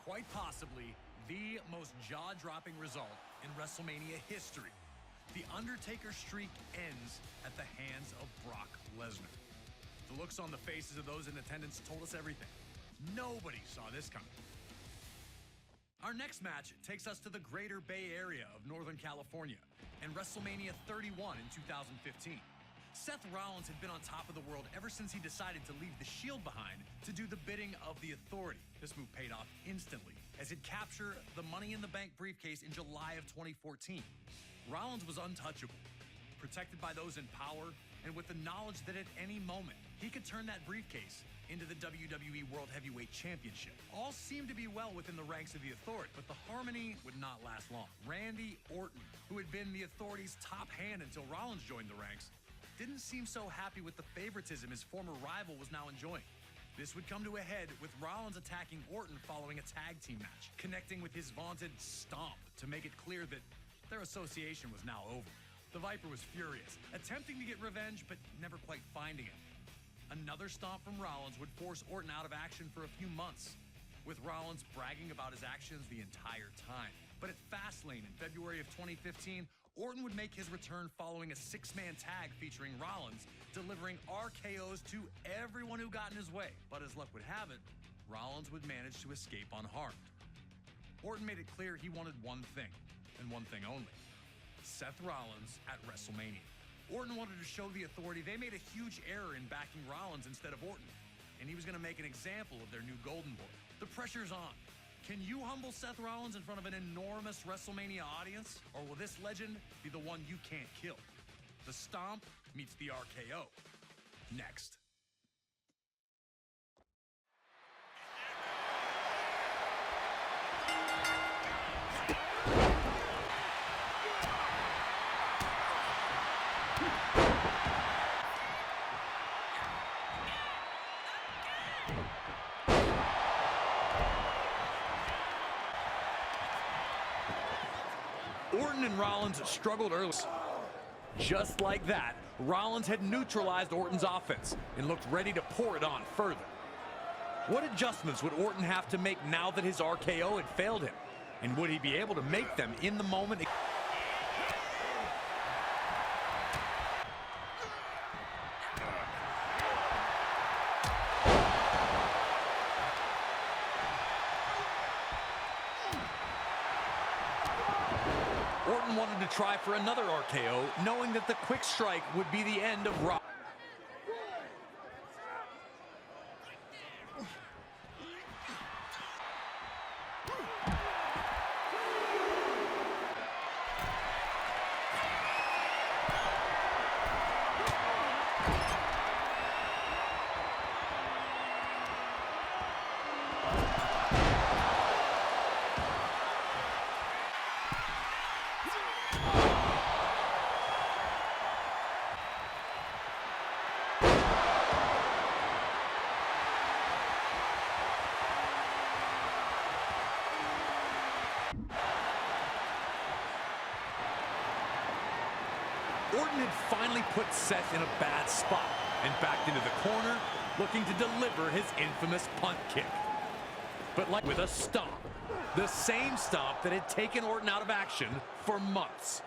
quite possibly the most jaw-dropping result in WrestleMania history. The Undertaker streak ends at the hands of Brock Lesnar. The looks on the faces of those in attendance told us everything. Nobody saw this coming. Our next match takes us to the greater Bay Area of Northern California and WrestleMania 31 in 2015. Seth Rollins had been on top of the world ever since he decided to leave the Shield behind to do the bidding of the Authority. This move paid off instantly as he'd capture the Money in the Bank briefcase in July of 2014. Rollins was untouchable, protected by those in power, and with the knowledge that at any moment he could turn that briefcase into the WWE World Heavyweight Championship. All seemed to be well within the ranks of the Authority, but the harmony would not last long. Randy Orton, who had been the Authority's top hand until Rollins joined the ranks, didn't seem so happy with the favoritism his former rival was now enjoying. This would come to a head with Rollins attacking Orton following a tag team match, connecting with his vaunted stomp to make it clear that their association was now over. The Viper was furious, attempting to get revenge, but never quite finding it. Another stomp from Rollins would force Orton out of action for a few months, with Rollins bragging about his actions the entire time. But at Fastlane in February of 2015, Orton would make his return following a six-man tag featuring Rollins, delivering RKOs to everyone who got in his way. But as luck would have it, Rollins would manage to escape unharmed. Orton made it clear he wanted one thing, and one thing only: Seth Rollins at WrestleMania. Orton wanted to show the Authority they made a huge error in backing Rollins instead of Orton, and he was going to make an example of their new Golden Boy. The pressure's on. Can you humble Seth Rollins in front of an enormous WrestleMania audience? Or will this legend be the one you can't kill? The Stomp meets the RKO. Next. Orton and Rollins struggled early. Just like that, Rollins had neutralized Orton's offense and looked ready to pour it on further. What adjustments would Orton have to make now that his RKO had failed him? And would he be able to make them in the moment? Orton wanted to try for another RKO, knowing that the quick strike would be the end of Rollins. Orton had finally put Seth in a bad spot and backed into the corner, looking to deliver his infamous punt kick. But like with a stomp, the same stomp that had taken Orton out of action for months.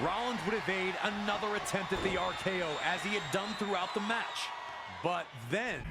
Rollins would evade another attempt at the RKO as he had done throughout the match. But then